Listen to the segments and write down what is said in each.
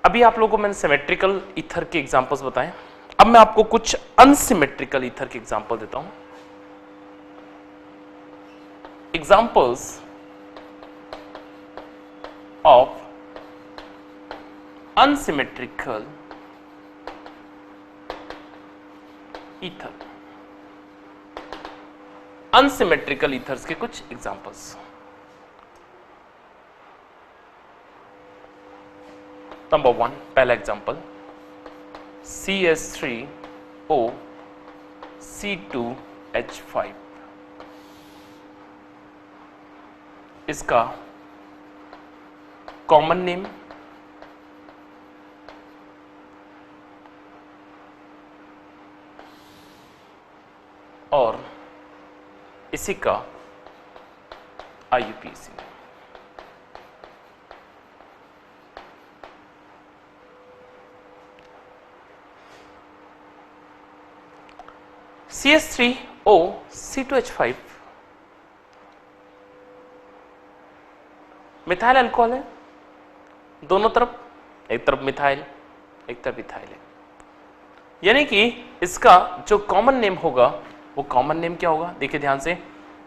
अभी आप लोगों को मैंने सिमेट्रिकल ईथर के एग्जांपल्स बताए, अब मैं आपको कुछ अनसिमेट्रिकल ईथर के एग्जांपल देता हूं। Examples of unsymmetrical ether, unsymmetrical ethers के कुछ एग्जांपल्स। नंबर 1, पहला एग्जांपल CH3O C2H5। इसका कॉमन नेम और इसी का IUPAC। CH3O C2H5 methyl alcohol है, दोनों तरफ, एक तरफ मिथाइल एक तरफ इथाइल है, यानी कि इसका जो कॉमन नेम होगा वो कॉमन नेम क्या होगा? देखिए ध्यान से,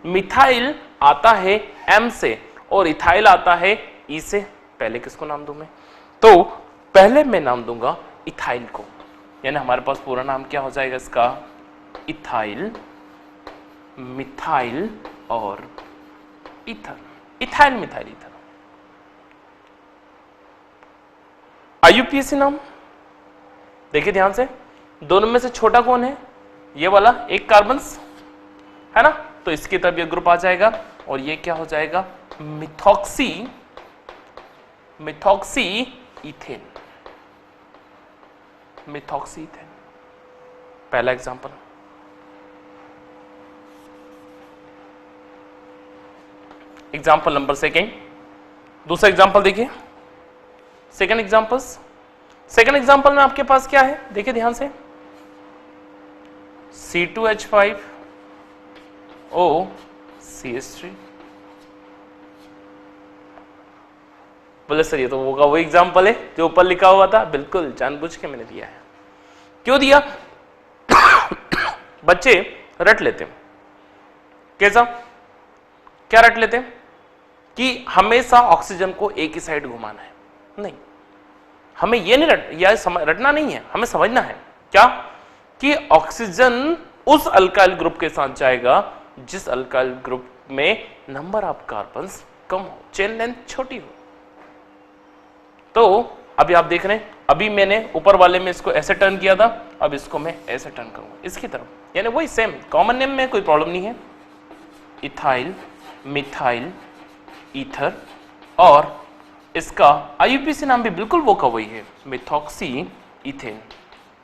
मिथाइल आता है M से और इथाइल आता है E से। पहले किसको नाम दूं मैं? तो पहले मैं नाम दूंगा इथाइल को, यानी हमारे पास पूरा नाम क्या हो जाएगा इसका? इथाइल, मिथाइल और ether, ethyl methyl ether. IUPAC नाम देखिए ध्यान से, दोनों में से छोटा कौन है? ये वाला, एक कार्बन है ना, तो इसकी तरफ ये ग्रुप आ जाएगा और ये क्या हो जाएगा? Methoxy, methoxy ethane, methoxy ethane. पहला एग्जांपल। एग्जांपल नंबर 2, दूसरा एग्जांपल देखिए, सेकंड एग्जांपल्स। सेकंड एग्जांपल में आपके पास क्या है? देखिए ध्यान से, C2H5O CH3। बोले सर ये तो होगा वो एग्जांपल है जो ऊपर लिखा हुआ था। बिल्कुल जानबूझ के मैंने दिया है। क्यों दिया? बच्चे रट लेते हैं। कैसा? क्या रट लेते हैं? कि हमेशा ऑक्सीजन को एक ही साइड घुमाना है। नहीं, हमें ये नहीं रटना नहीं है, हमें समझना है क्या कि ऑक्सीजन उस अल्काइल ग्रुप के साथ जाएगा जिस अल्काइल ग्रुप में नंबर ऑफ कार्बन्स कम हो, चेन लेंथ छोटी हो। तो अभी आप देख रहे हैं, अभी मैंने ऊपर वाले में इसको ऐसे टर्न किया था, अब इसको मैं ऐसे टर्न करूंगा इसकी तरफ, यानी वही सेम कॉमन नेम में कोई प्रॉब्लम नहीं है। इथाइल, मिथाइल, ईथर और इसका IUPAC नाम भी बिल्कुल वो का वही है, मिथॉक्सी इथेन।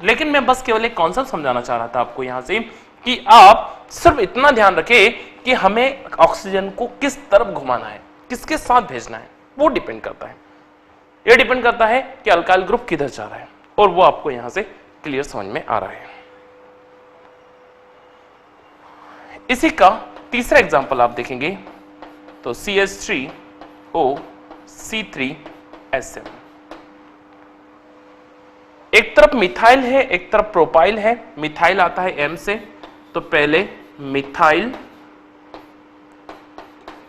लेकिन मैं बस केवल एक कॉन्सेप्ट समझाना चाह रहा था आपको यहां से कि आप सिर्फ इतना ध्यान रखें कि हमें ऑक्सीजन को किस तरफ घुमाना है, किसके साथ भेजना है, वो डिपेंड करता है। ये डिपेंड करता है कि अल्काइल ग्रुप किधर जा रहा है, और वो आपको यहां से क्लियर समझ में आ रहा है। इसी का तीसरा एग्जांपल आप देखेंगे तो CH3O C3H7। एक तरफ मिथाइल है, एक तरफ प्रोपाइल है। मिथाइल आता है M से, तो पहले methyl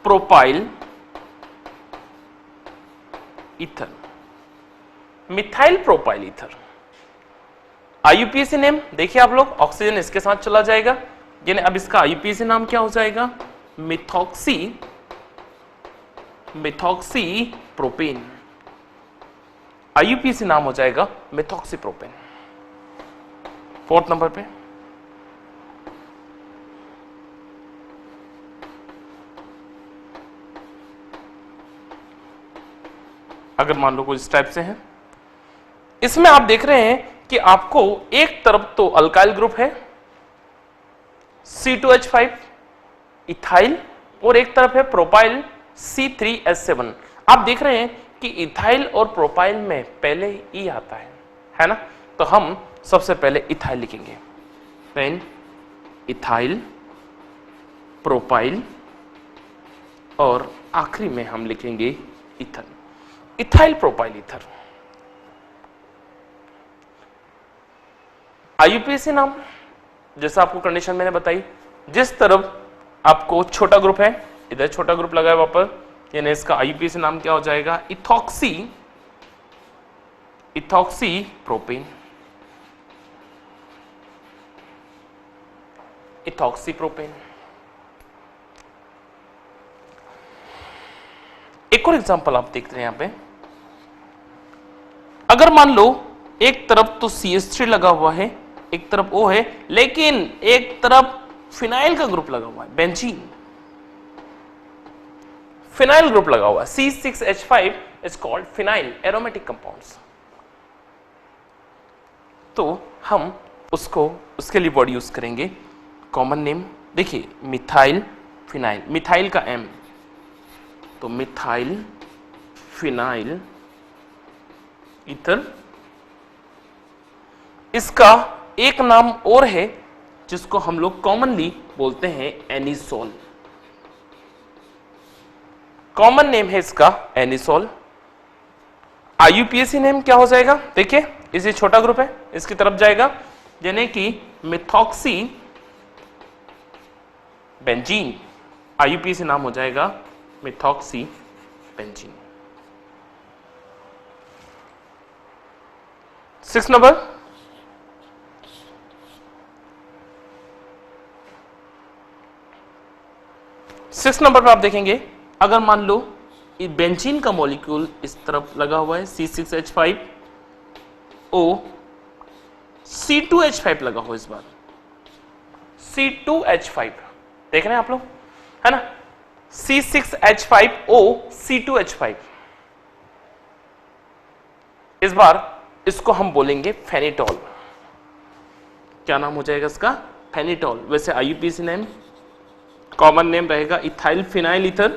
propyl ether, methyl propyl ether. IUPAC name देखिए आप लोग, ऑक्सीजन इसके साथ चला जाएगा, यानी अब इसका IUPAC नाम क्या हो जाएगा? Methoxy, methoxy propane. IUPAC नाम हो जाएगा मिथॉक्सी प्रोपेन। फोर्थ नंबर पे अगर मान लो कुछ इस टाइप से है, इसमें आप देख रहे हैं कि आपको एक तरफ तो अल्काइल ग्रुप है C2H5 इथाइल, और एक तरफ है प्रोपाइल C3H7। आप देख रहे हैं कि इथाइल और प्रोपाइल में पहले ई आता है ना? तो हम सबसे पहले इथाइल लिखेंगे, देन इथाइल, प्रोपाइल, और आखिरी में हम लिखेंगे ether, ethyl propyl ether. IUPAC नाम जैसा आपको कंडीशन मैंने बताई, जिस तरफ आपको छोटा ग्रुप है, इधर छोटा ग्रुप लगा है वापस, यानी इसका आईयूपीएसी नाम क्या हो जाएगा, इथॉक्सी प्रोपेन, इथॉक्सी प्रोपेन। एक और एग्जांपल आप देख रहे हैं यहां पे, अगर मान लो एक तरफ तो CH3 लगा हुआ है, एक तरफ O है, लेकिन एक तरफ फिनाइल का ग्रुप लगा हुआ है, बेंजीन, फिनाइल ग्रुप लगा हुआ है, C6H5 is called phenyl aromatic compounds. तो हम उसके लिए वर्ड यूज करेंगे, कॉमन नेम देखिए मिथाइल फिनाइल, मिथाइल का M, तो मिथाइल फिनाइल ईथर। इसका एक नाम और है जिसको हम लोग कॉमनली बोलते हैं एनिसोल, कॉमन नेम है इसका एनिसोल। आईयूपीएसी नेम क्या हो जाएगा, देखिए इसे छोटा ग्रुप है, इसकी तरफ जाएगा, यानी कि मिथॉक्सी बेंजीन, आईयूपीएसी नाम हो जाएगा मिथॉक्सी बेंजीन। 6 नंबर, पर आप देखेंगे, अगर मान लो बेंजीन का मॉलिक्यूल इस तरफ लगा हुआ है, C6H5 O, C2H5 लगा हुआ इस बार, C2H5 देख रहे हैं आप लोग, है ना, C6H5O C2H5, इस बार इसको हम बोलेंगे फेनिटॉल। क्या नाम हो जाएगा इसका, फेनिटॉल। वैसे आईयूपीएसी नेम कॉमन नेम रहेगा ethyl phenyl ether,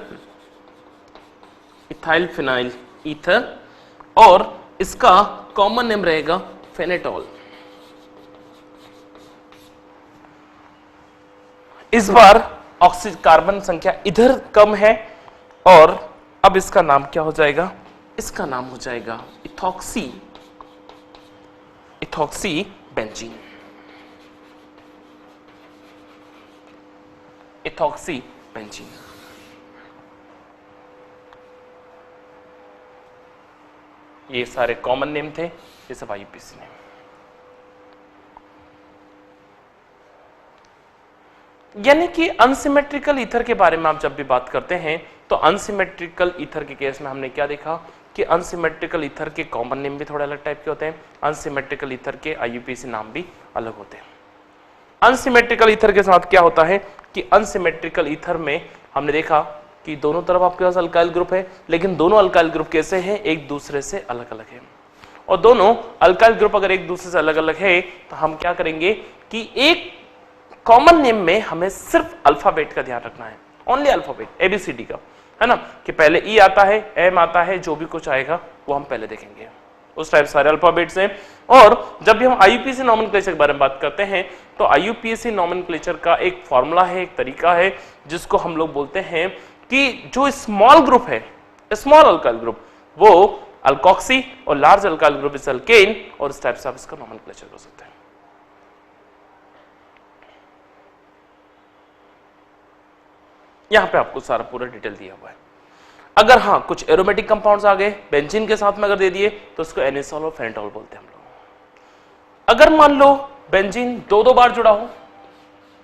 ethyl phenyl ether, और इसका कॉमन नेम रहेगा फेनेटॉल। इस बार ऑक्सीजन कार्बन संख्या इधर कम है, और अब इसका नाम क्या हो जाएगा, इसका नाम हो जाएगा इथॉक्सी बेंजीन, इथॉक्सी बेंजीन। ये सारे कॉमन नेम थे, ये सब आईयूपीएसी नेम। यानी कि अनसिमेट्रिकल ईथर के बारे में आप जब भी बात करते हैं तो अनसिमेट्रिकल ईथर के केस में हमने क्या देखा कि अनसिमेट्रिकल ईथर के कॉमन नेम भी थोड़े अलग टाइप के होते हैं, अनसिमेट्रिकल ईथर के आईयूपीएसी नाम भी अलग होते हैं। अनसिमेट्रिकल ईथर के साथ क्या होता है कि अनसिमेट्रिकल ईथर में हमने देखा कि दोनों तरफ आपके पास अल्काइल ग्रुप है, लेकिन दोनों अल्काइल ग्रुप कैसे हैं, एक दूसरे से अलग अलग है। और दोनों अल्काइल ग्रुप अगर एक दूसरे से अलग अलग है तो हम क्या करेंगे कि एक कॉमन नेम में हमें सिर्फ अल्फाबेट का ध्यान रखना है, ओनली अल्फाबेट ABCD का, है ना, कि पहले E आता है, M आता है, जो भी कुछ आएगा वो हम पहले देखेंगे, उस टाइप सारे अल्फाबेट्स हैं। और जब भी हम आईयूपीएसी नॉमेनक्लेचर के बारे में बात करते हैं तो आईयूपीएसी नॉमेनक्लेचर का एक फॉर्मूला है, एक तरीका है, जिसको हम लोग बोलते हैं कि जो स्मॉल ग्रुप है, स्मॉल अल्काइल ग्रुप, वो अल्कोक्सी, और large alkyl group is alkane, और इस टाइप से आप इसका नॉमेनक्लेचर कर सकते हैं। यहां पे आपको सारा पूरा डिटेल दिया हुआ है। अगर हाँ कुछ एरोमेटिक कंपाउंड्स आ गए बेंजीन के साथ में अगर दे दिए तो उसको एनिसोल और फेनेटॉल बोलते हैं हम लोग। अगर मान लो बेंजीन दो बार जुड़ा हो,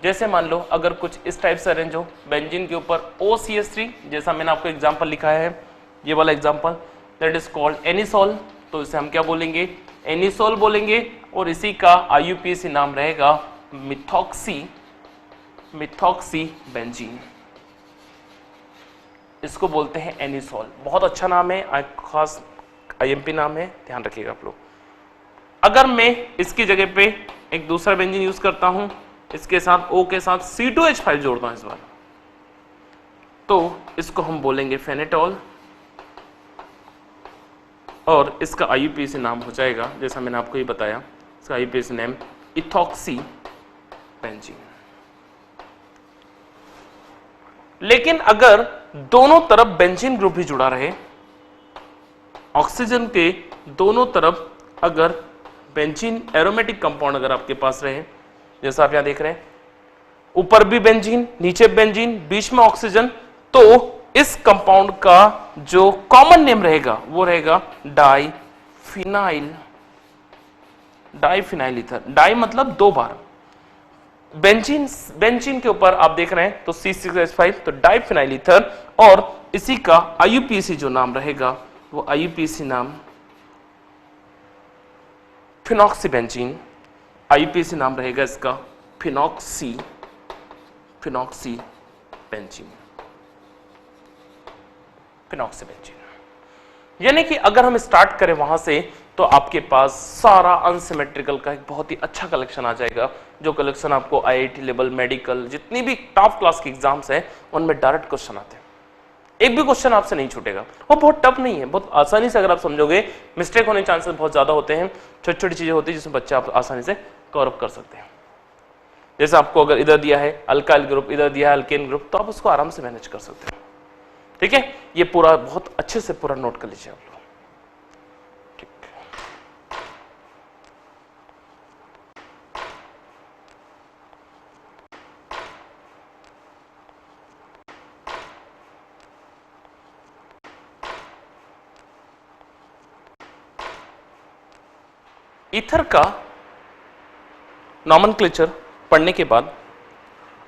जैसे मान लो अगर कुछ इस टाइप से अरेंज हो, बेंजीन के ऊपर OCH3, जैसा मैंने आपको एग्जांपल लिखा है, ये वाला example, that is called anisole, तो इसे हम क्या बोलेंगे, एनिसोल बोलेंगे, और इसी का आईयूपीएसी नाम रहेगा मिथॉक्सी बेंजीन, इसको बोलते हैं एनिसोल। बहुत अच्छा नाम है, खास IMP नाम है, ध्यान रखिएगा आप लोग। अगर मैं इसकी जगह पे एक दूसरा बेंजीन यूज करता हूं, इसके साथ O के साथ C2H5 जोड़ता हूं इस बार, तो इसको हम बोलेंगे फेनेटॉल, और इसका आईयूपीएसी नाम हो जाएगा, जैसा मैंने आपको ये बताया, इसका आईयूपीएसी नेम इथॉक्सी बेंजीन। लेकिन अगर दोनों तरफ बेंजीन ग्रुप भी जुड़ा रहे, ऑक्सीजन के दोनों तरफ अगर बेंजीन एरोमेटिक कंपाउंड अगर आपके पास रहे, जैसा आप यहां देख रहे हैं, ऊपर भी बेंजीन, नीचे बेंजीन, बीच में ऑक्सीजन, तो इस कंपाउंड का जो कॉमन नेम रहेगा वो रहेगा डाइफिनाइल, डाइफिनाइल ईथर। डाई मतलब 2 बार, बेंजीन, बेंजीन के ऊपर आप देख रहे हैं तो C6H5, तो डाइफिनाइल ईथर, और इसी का IUPAC जो नाम रहेगा वो IUPAC नाम फिनॉक्सीबेंजीन, IUPAC नाम रहेगा इसका फिनॉक्सीबेंजीन। फिनॉक्सीबेंजीन यानी कि अगर हम स्टार्ट करें वहां से तो आपके पास सारा अनसिमेट्रिकल का एक बहुत ही अच्छा कलेक्शन आ जाएगा, जो कलेक्शन आपको IIT लेवल, मेडिकल, जितनी भी टॉप क्लास की एग्जाम्स हैं उनमें डायरेक्ट क्वेश्चन आते हैं। एक भी क्वेश्चन आपसे नहीं छूटेगा, वो बहुत टफ नहीं है, बहुत आसानी से अगर आप समझोगे, मिस्टेक होने के चांसेस बहुत ज्यादा होते हैं, छोटी छोटी चीजें होती है जिसमें बच्चे आप आसानी से कवर अप कर सकते हैं। जैसे आपको अगर इधर दिया है अल्काइल ग्रुप, इधर दिया है अल्केन ग्रुप, तो आप उसको आराम से मैनेज कर सकते हैं। ठीक है, ये पूरा बहुत अच्छे से पूरा नोट कर लीजिए आप लोग। ठीक, ईथर का नॉमेनक्लेचर पढ़ने के बाद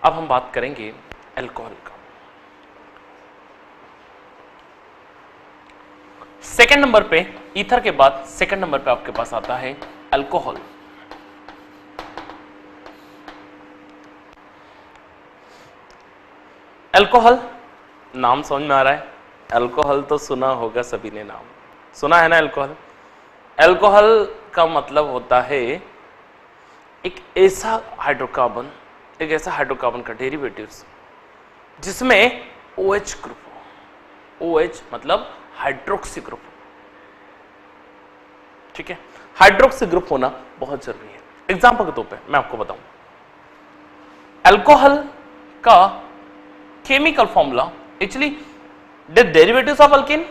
अब हम बात करेंगे अल्कोहल का। सेकंड नंबर पे, ईथर के बाद सेकंड नंबर पे आपके पास आता है अल्कोहल। अल्कोहल, नाम समझ में आ रहा है? अल्कोहल तो सुना होगा सभी ने, नाम सुना है ना अल्कोहल। अल्कोहल का मतलब होता है एक ऐसा हाइड्रोकार्बन, एक ऐसा हाइड्रोकार्बन का डेरिवेटिव्स जिसमें OH ग्रुप हो। OH मतलब हाइड्रोक्सी ग्रुप। ठीक है, हाइड्रोक्सी ग्रुप होना बहुत जरूरी है। एग्जांपल के तौर पे मैं आपको बताऊं, अल्कोहल का chemical formula actually derivatives of alkane,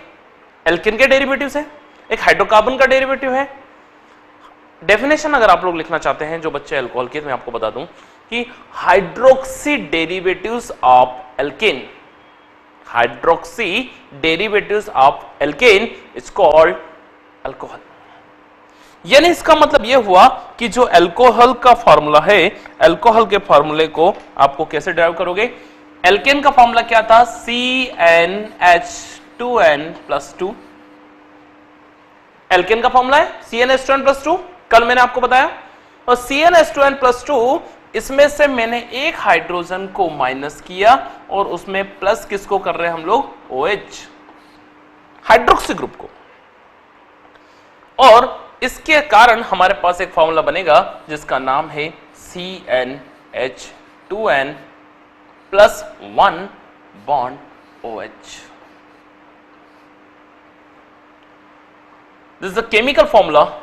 alkene के डेरिवेटिव्स है, एक हाइड्रोकार्बन का डेरिवेटिव है। डेफिनेशन अगर आप लोग लिखना चाहते हैं जो बच्चे अल्कोहल के, मैं आपको बता दूं कि hydroxy derivatives of alkene, hydroxy derivatives of alkene is called alcohol. यानी इसका मतलब यह हुआ कि जो अल्कोहल का फॉर्मूला है, अल्कोहल के फॉर्मूले को आपको कैसे ड्राइव करोगे? एल्केन का फॉर्मूला क्या था? CnH2n+2। एल्केन का फॉर्मूला है CnH2n+2, कल मैंने आपको बताया। और CnH2n+2, इसमें से मैंने एक हाइड्रोजन को माइनस किया और उसमें प्लस किसको कर रहे हैं हम लोग? OH, हाइड्रोक्सी ग्रुप को। और इसके कारण हमारे पास एक फॉर्मूला बनेगा जिसका नाम है CnH2n+1 bond OH। This is the chemical formula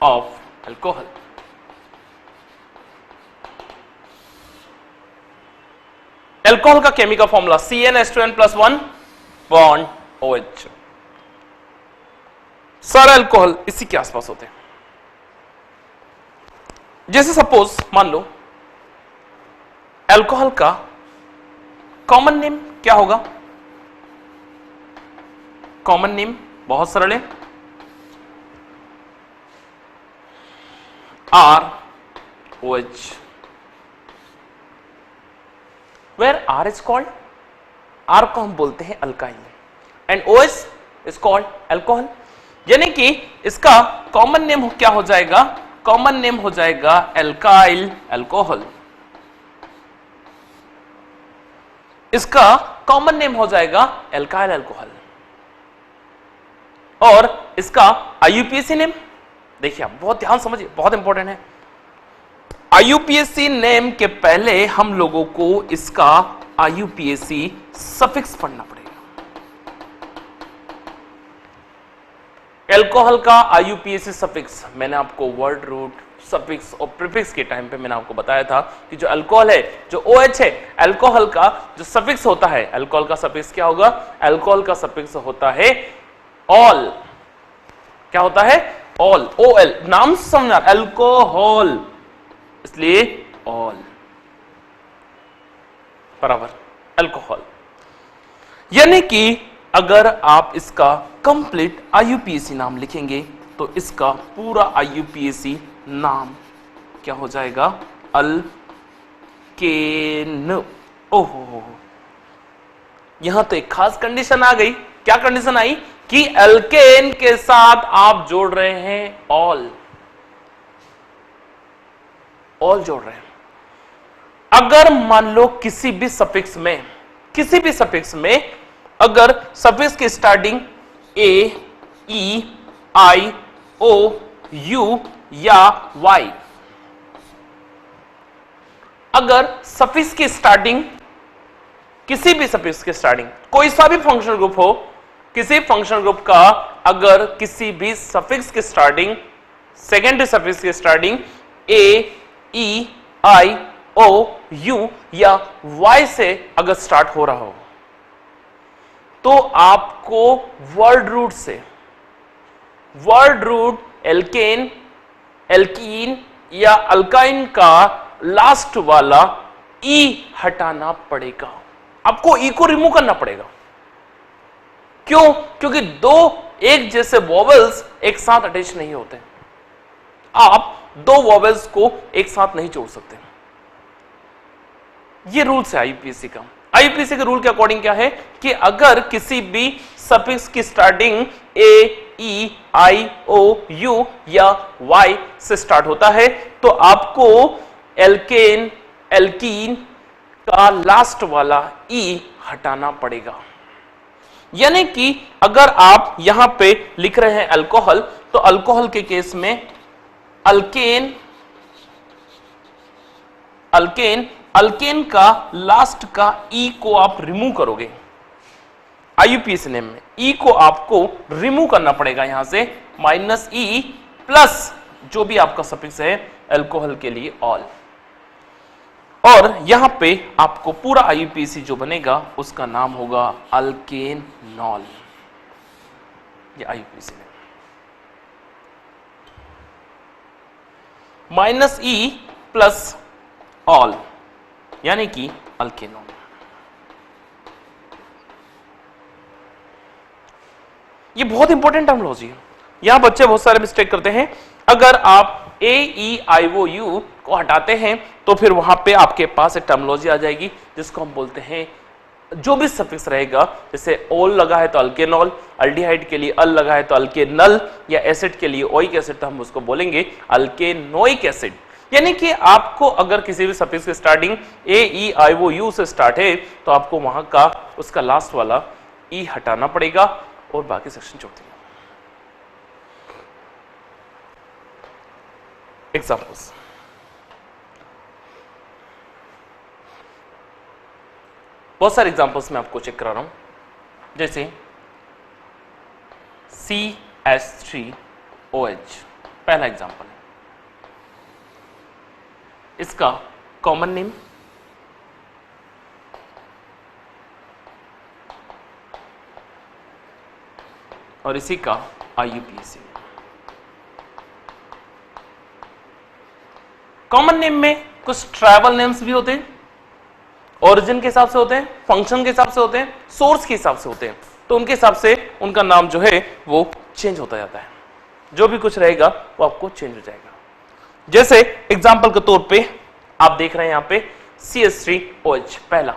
of alcohol. Alcohol का chemical formula CnH2n+1 bond OH। सारे अल्कोहल इसी के आसपास होते हैं। जैसे सपोज मान लो अल्कोहल का कॉमन नेम क्या होगा? कॉमन नेम बहुत सरल है, ROH, where R is called, R को हम बोलते हैं alkyl and OH is called alcohol. यानी कि इसका कॉमन नेम क्या हो जाएगा? कॉमन नेम हो जाएगा अल्काइल अल्कोहल। इसका कॉमन नेम हो जाएगा अल्काइल अल्कोहल। और इसका IUPAC नेम देखिए, आप बहुत ध्यान समझिए, बहुत इंपॉर्टेंट है। IUPAC नेम के पहले हम लोगों को इसका IUPAC सफिक्स पढ़ना पड़ेगा। अल्कोहल का IUPAC सफिक्स मैंने आपको वर्ड रूट, सफिक्स और प्रीफिक्स के टाइम पे मैंने आपको बताया था कि जो अल्कोहल है, जो OH है, अल्कोहल का जो सफिक्स होता है, अल्कोहल का सफिक्स क्या होगा? अल्कोहल का सफिक्स होता है ऑल। क्या होता है? ऑल, OL, नाम से समझना, अल्कोहल, इसलिए ऑल बराबर अल्कोहल। यानी कि अगर आप इसका कंप्लीट IUPAC नाम लिखेंगे तो इसका पूरा IUPAC नाम क्या हो जाएगा? अल्केन। ओहो, यहां तो एक खास कंडीशन आ गई। क्या कंडीशन आई? कि अल्केन के साथ आप जोड़ रहे हैं ऑल, ऑल जोड़ रहे हैं। अगर मान लो किसी भी सफिक्स में अगर सफिक्स की starting A, E, I, O, U या Y, अगर सफिक्स की स्टार्टिंग, किसी भी सफिक्स की स्टार्टिंग, कोई सा भी फंक्शनल ग्रुप हो, किसी फंक्शनल ग्रुप का अगर किसी भी सफिक्स की स्टार्टिंग, सेकेंडरी सफिक्स की starting A, E, I, O, U या Y से अगर स्टार्ट हो रहा हो तो आपको वर्ड रूट एल्केन, एल्कीन या अल्काइन का लास्ट वाला E हटाना पड़ेगा। आपको E को रिमूव करना पड़ेगा। क्यों? क्योंकि दो एक जैसे वॉवेल्स एक साथ अटैच नहीं होते। आप दो वॉवेल्स को एक साथ नहीं जोड़ सकते। ये रूल्स है IUPAC का। IUPAC के रूल के अकॉर्डिंग क्या है कि अगर किसी भी सफिक्स की starting A, E, I, O, U या Y से स्टार्ट होता है तो आपको एल्केन, एल्कीन का लास्ट वाला E हटाना पड़ेगा। यानी कि अगर आप यहां पे लिख रहे हैं अल्कोहल, तो अल्कोहल के केस में अल्केन अल्केन का लास्ट का E को आप रिमूव करोगे। IUPAC नेम में E को आपको रिमूव करना पड़ेगा यहां से, -E प्लस जो भी आपका सफिक्स है अल्कोहल के लिए ऑल। और यहां पे आपको पूरा IUPAC जो बनेगा उसका नाम होगा अल्केनॉल। ये IUPAC name -E plus all यानी कि अल्केनॉल। ये बहुत इंपॉर्टेंट टर्मिनोलॉजी है। यहां बच्चे बहुत सारे मिस्टेक करते हैं। अगर आप A, E, I, O, U को हटाते हैं तो फिर वहां पे आपके पास एक टर्मिनोलॉजी आ जाएगी जिसको हम बोलते हैं, जो भी सफिक्स रहेगा, जैसे ओल लगा है तो अल्केनॉल, अल्डिहाइड के लिए अल लगा है तो अल्केनल, या एसिड के लिए ओइक एसिड तो हम उसको बोलेंगे अल्केनोइक एसिड। यानी कि आपको अगर किसी भी सफिक्स की starting A, E, I, O, U से स्टार्ट है तो आपको वहां का उसका लास्ट वाला E हटाना पड़ेगा और बाकी सेक्शन छोड़ देंगे। एग्जाम्पल्स, बहुत सारे एग्जाम्पल्स मैं आपको चेक करा रहा हूं। जैसे CH3OH पहला एग्जाम्पल है। इसका कॉमन नेम और इसी का IUPAC। कॉमन नेम में कुछ ट्राइबल नेम्स भी होते हैं, ओरिजिन के हिसाब से होते हैं, फंक्शन के हिसाब से होते हैं, सोर्स के हिसाब से होते हैं, तो उनके हिसाब से उनका नाम जो है वो चेंज होता जाता है। जो भी कुछ रहेगा वो आपको चेंज हो जाएगा। जैसे एग्जाम्पल के तौर पे आप देख रहे हैं यहां पे CH3OH पहला।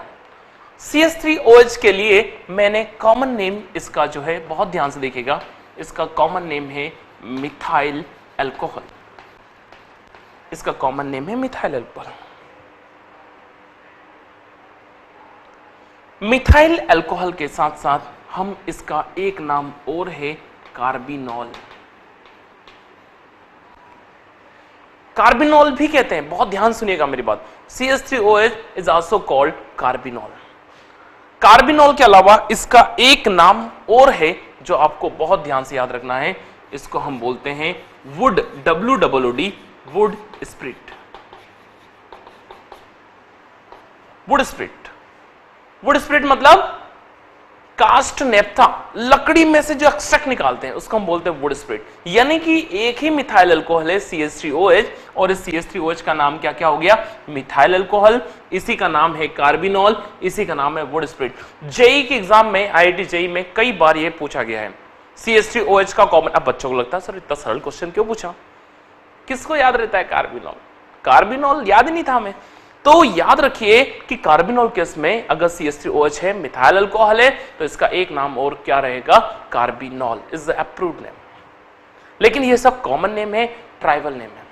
CH3OH के लिए मैंने कॉमन नेम इसका जो है, बहुत ध्यान से देखिएगा, इसका कॉमन नेम है मिथाइल अल्कोहल। इसका कॉमन नेम है मिथाइल अल्कोहल। मिथाइल अल्कोहल के साथ साथ हम इसका एक नाम और है कार्बिनॉल। कार्बिनॉल भी कहते हैं, बहुत ध्यान सुनिएगा मेरी बात। CH3OH is also called carbinol. Carbinol के अलावा इसका एक नाम और है जो आपको बहुत ध्यान से याद रखना है, इसको हम बोलते हैं would, WOOD, would spirit. Would spirit, would spirit मतलब कास्ट नेप्था, लकड़ी में से जो एक्सट्रैक्ट निकालते हैं उसको हम बोलते हैं वुड स्प्रिट। यानी कि एक ही मिथाइल अल्कोहल है CH3OH, और इस CH3OH का नाम क्या क्या हो गया, मिथाइल अल्कोहल। इसी का नाम है कार्बिनॉल, इसी का नाम है वुड स्प्रिट। जेई के एग्जाम में, IIT जेई में कई बार यह पूछा गया है CH3OH का कॉमन। अब बच्चों को लगता है सर इतना सरल क्वेश्चन क्यों पूछा, किसको याद रहता है कार्बिनॉल, कार्बिनॉल याद ही नहीं था हमें। तो याद रखिए कि कार्बिनॉल केस में अगर CH3OH है, मिथाइल अल्कोहल है, तो इसका एक नाम और क्या रहेगा, carbinol is the approved name. लेकिन ये सब कॉमन नेम है, ट्राइबल नेम है।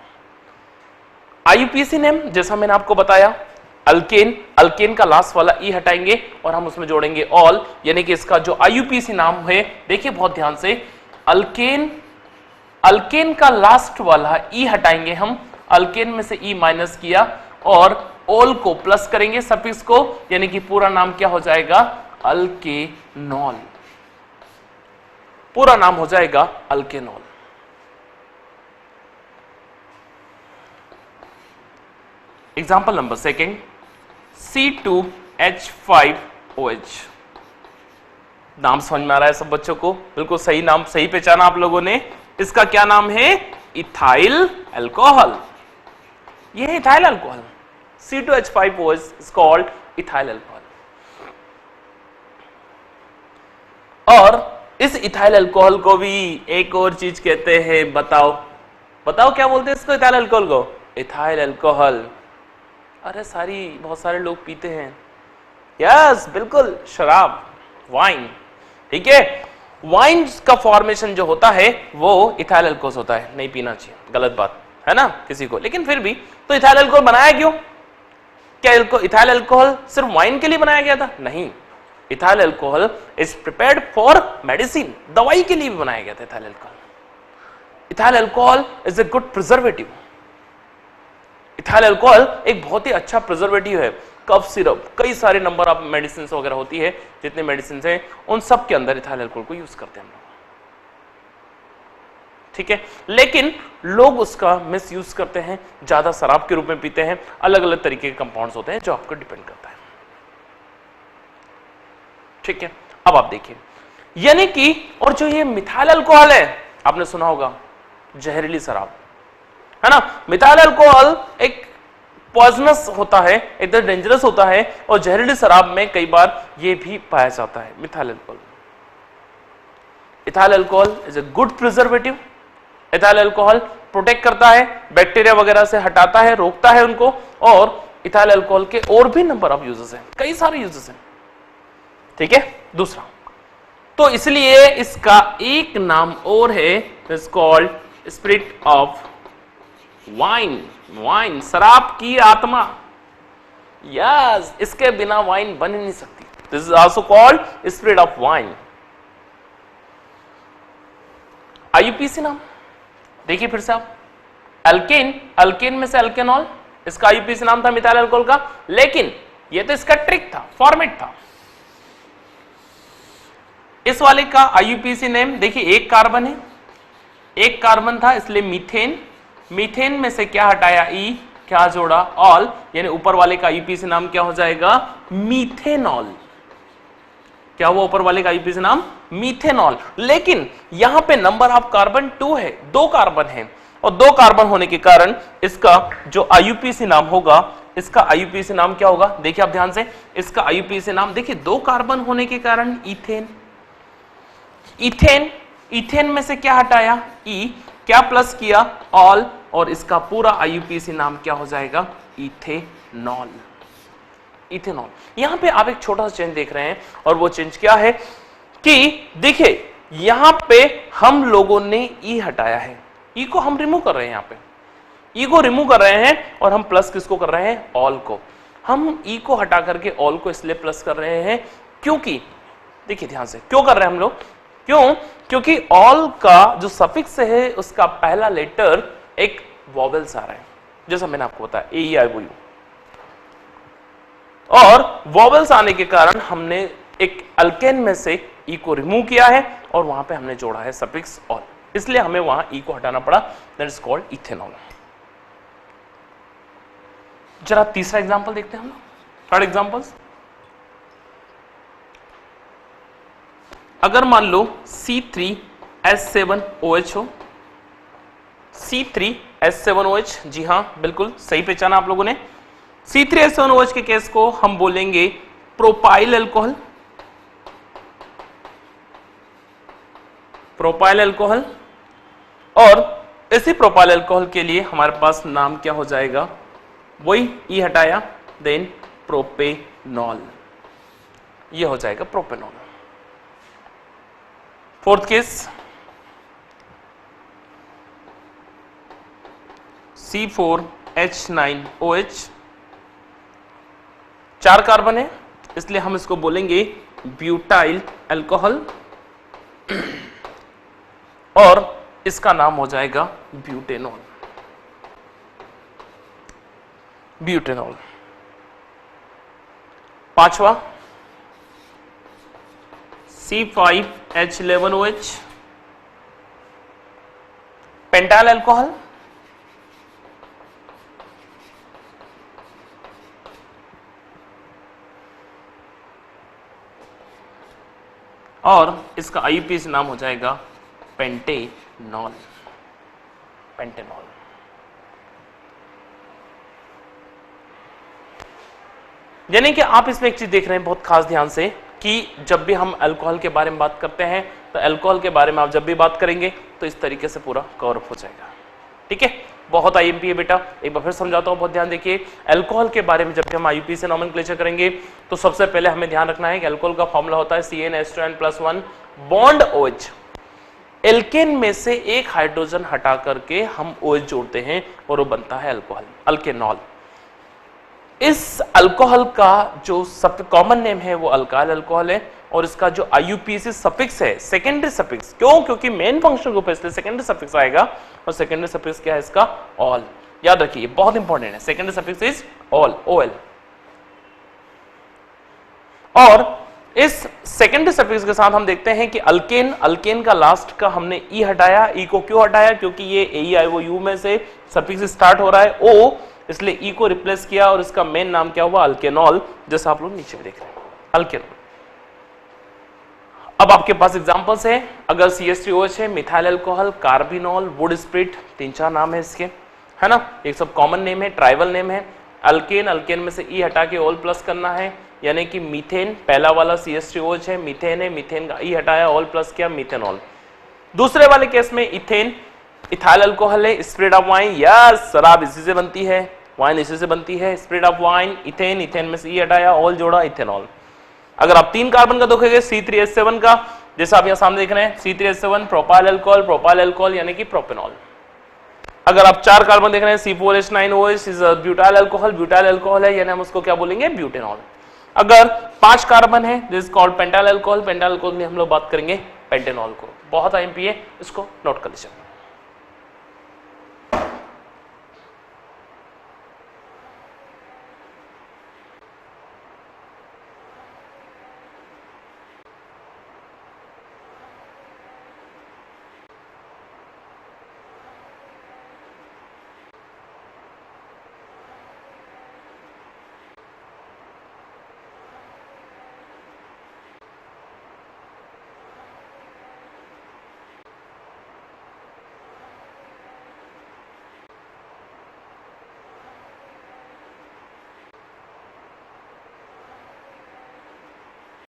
IUPAC नेम जैसा मैंने आपको बताया, अल्केन, अल्केन का लास्ट वाला ई हटाएंगे और हम उसमें जोड़ेंगे ऑल, यानी कि इसका जो IUPAC नाम है, देखिए बहुत ध्यान से, अल्केन, अल्केन का लास्ट वाला ई हटाएंगे हम, अल्केन में से ई माइनस किया और ऑल को प्लस करेंगे सफिक्स को, यानी कि पूरा नाम क्या हो जाएगा, अल्केनॉल, पूरा नाम हो जाएगा alkanol. Example number second, C2H5OH। नाम समझ में आ रहा है सब बच्चों को, बिल्कुल सही नाम, सही पहचाना आप लोगों ने। इसका क्या नाम है, इथाइल अल्कोहल। यह है ethyl alcohol, C2H5OH is called ethyl alcohol. और इस इथाइल अल्कोहल को भी एक और चीज कहते हैं, बताओ बताओ क्या बोलते हैं इसको, इथाइल अल्कोहल को, इथाइल अल्कोहल। अरे बहुत सारे लोग पीते हैं, यस बिल्कुल, शराब, वाइन, ठीक है। वाइन का फॉर्मेशन जो होता है वो इथाइल अल्कोहल होता है, नहीं पीना चाहिए, गलत बात है ना किसी को, लेकिन फिर भी। तो इथाइल अल्कोहल बनाया क्यों, क्या इथाइल अल्कोहल सिर्फ वाइन के लिए बनाया गया था, नहीं। Ethyl alcohol is prepared for medicine, दवाई के लिए भी बनाया गया था ethyl alcohol. Ethyl alcohol is a good preservative. Ethyl alcohol एक बहुत ही अच्छा प्रिजर्वेटिव है। कफ सिरप, कई सारे नंबर ऑफ मेडिसिन वगैरह होती है, जितने मेडिसिन हैं उन सब के अंदर इथाइल अल्कोहल को यूज करते हैं हम लोग, ठीक है। लेकिन लोग उसका मिस यूज करते हैं, ज्यादा शराब के रूप में पीते हैं, अलग अलग तरीके के कंपाउंड्स होते हैं जो आपको डिपेंड करता है, ठीक है। अब आप देखिए, यानी कि और जो ये मिथाइल अल्कोहल है, आपने सुना होगा जहरीली शराब, है ना। मिथाइल अल्कोहल एक पॉइजनस होता है, एकदम डेंजरस होता है, और जहरीली शराब में कई बार ये भी पाया जाता है methyl alcohol. Ethyl alcohol is a good preservative. Ethyl alcohol protect करता है, बैक्टीरिया वगैरह से हटाता है, रोकता है उनको, और इथाइल अल्कोहल के और भी नंबर ऑफ यूजेस हैं, कई सारे यूजेस हैं, ठीक है। दूसरा, तो इसलिए इसका एक नाम और है, is called spirit of wine. Wine, शराब की आत्मा, यस, इसके बिना वाइन बन ही नहीं सकती। This is also called spirit of wine. IUPAC नाम देखिए फिर से आप, अल्केन, अल्केन में से अल्केनॉल, इसका IUPAC नाम था मिथाइल अल्कोहल का, लेकिन ये तो इसका ट्रिक था, फॉर्मेट था। इस वाले का IUPAC नेम देखिए, एक कार्बन है, एक कार्बन था, इसलिए मीथेन, मीथेन में से क्या हटाया, ई, क्या जोड़ा, ऑल, यानी ऊपर वाले का IUPAC नाम क्या हो जाएगा, मीथेनॉल। क्या हुआ ऊपर वाले का IUPAC नाम, मीथेनॉल। लेकिन यहां पे नंबर ऑफ कार्बन 2 है, 2 कार्बन है, और 2 कार्बन होने के कारण इसका जो IUPAC नाम होगा, इसका IUPAC नाम क्या होगा, देखिए आप ध्यान से, इसका IUPAC नाम देखिए, 2 कार्बन होने के कारण इथेन। इथेन, इथेन में से क्या हटाया, ई, क्या प्लस किया, ऑल, और इसका पूरा IUPAC नाम क्या हो जाएगा, इथेनॉल। इथेनॉल। यहां पे आप एक छोटा सा चेंज देख रहे हैं, और वो चेंज क्या है कि देखिए यहां पे हम लोगों ने ई हटाया है, ई को हम रिमूव कर रहे हैं, यहां पे ई को रिमूव कर रहे हैं, और हम प्लस किसको कर रहे हैं, ऑल को। हम ई को हटा करके ऑल को इसलिए प्लस कर रहे हैं क्योंकि, देखिए ध्यान से, क्यों कर रहे हैं हम लोग, क्यों, क्योंकि ऑल का जो सफिक्स है उसका पहला लेटर एक वॉवेल्स आ रहा है, जैसा मैंने आपको बताया, AEIOU, और वॉवेल्स आने के कारण हमने एक अल्केन में से ई को रिमूव किया है, और वहां पे हमने जोड़ा है सफिक्स ऑल, इसलिए हमें वहां ई को हटाना पड़ा, दैट इज कॉल्ड इथेनॉल। जरा तीसरा एग्जांपल देखते हैं हम लोग, थर्ड एग्जांपल्स। अगर मान लो C3H7OH हो, C3H7OH, जी हां बिल्कुल सही पहचाना आप लोगों ने। C3H7OH के केस को हम बोलेंगे प्रोपाइल अल्कोहल, प्रोपाइल अल्कोहल। और इसी प्रोपाइल अल्कोहल के लिए हमारे पास नाम क्या हो जाएगा, वही ई हटाया, देन प्रोपेनॉल, ये हो जाएगा propanol. Fourth case C4H9OH, 4 carbon है इसलिए हम इसको बोलेंगे ब्यूटाइल अल्कोहल और इसका नाम हो जाएगा ब्यूटेनॉल, ब्यूटेनॉल। पांचवा C5H11OH, पेंटाइल अल्कोहल, और इसका आईयूपीएसी नाम हो जाएगा पेंटेनॉल, पेंटेनॉल। यानी कि आप इसमें एक चीज देख रहे हैं बहुत खास ध्यान से कि जब भी हम अल्कोहल के बारे में बात करते हैं तो अल्कोहल के बारे में आप जब भी बात करेंगे तो इस तरीके से पूरा कवर अप हो जाएगा। ठीक है, बहुत आईएमपी है बेटा, एक बार फिर समझाता हूं, बहुत ध्यान देखिए। अल्कोहल के बारे में जब भी हम आईयूपी से नॉमेनक्लेचर करेंगे तो सबसे पहले हमें ध्यान रखना है कि अल्कोहल का फॉर्मूला होता है CnH2n+1 बॉन्ड OH। एल्केन में से एक हाइड्रोजन हटा करके हम OH जोड़ते हैं और वो बनता है अल्कोहल, अल्केनॉल। इस अल्कोहल का जो कॉमन नेम है वो अल्काइल अल्कोहल है और इसका जो आईयूपीएसी सफिक्स है सेकेंडरी सफिक्स, क्यों, क्योंकि मेन फंक्शन ग्रुप है इसलिए सेकेंडरी सफिक्स आएगा और सेकेंडरी सफिक्स क्या है इसका, ऑल। याद रखिए बहुत इंपॉर्टेंट है, secondary suffix is all, OL। और इस सेकेंडरी सफिक्स के साथ हम देखते हैं कि अल्केन, अल्केन का लास्ट का हमने ई हटाया। ई को क्यों हटाया, क्योंकि ये AEIOU में से सफिक्स स्टार्ट हो रहा है O, इसलिए ई को रिप्लेस किया और इसका मेन नाम क्या हुआ, अल्केनॉल, जैसा आप लोग नीचे देख रहे हैं, अल्केनॉल। अब आपके पास एग्जांपल्स है, अगर CH3OH है, methyl alcohol, carbinol, would spirit, 3-4 नाम है इसके, है ना, एक सब कॉमन नेम है, ट्राइबल नेम है। अल्केन, अल्केन में से ई हटा के ऑल प्लस करना है, यानी कि मीथेन, पहला वाला CH3OH है, मीथेन है, मीथेन का ई हटाया, ऑल प्लस किया, मीथेनॉल। दूसरे वाले केस में इथेन, इथाइल अल्कोहल है, स्पिरिट ऑफ वाइन, यस शराब इसी से बनती है, वाइन इसी से बनती है, spirit of wine, ethane, ethane में से ई हटाया, ऑल जोड़ा, इथेनॉल। अगर आप 3 कार्बन का देखोगे C3H7 का, जैसा आप यहां सामने देख रहे हैं C3H7 propyl alcohol, propyl alcohol यानी कि प्रोपेनॉल। अगर आप 4 कार्बन देख रहे हैं C4H9OH is butyl alcohol, butyl alcohol है यानी हम उसको क्या बोलेंगे, ब्यूटेनॉल। अगर 5 कार्बन है this called pentyl alcohol, pentyl alcohol में हम लोग बात करेंगे पेंटेनॉल को। बहुत आईएमपी है, इसको नोट कर लीजिए।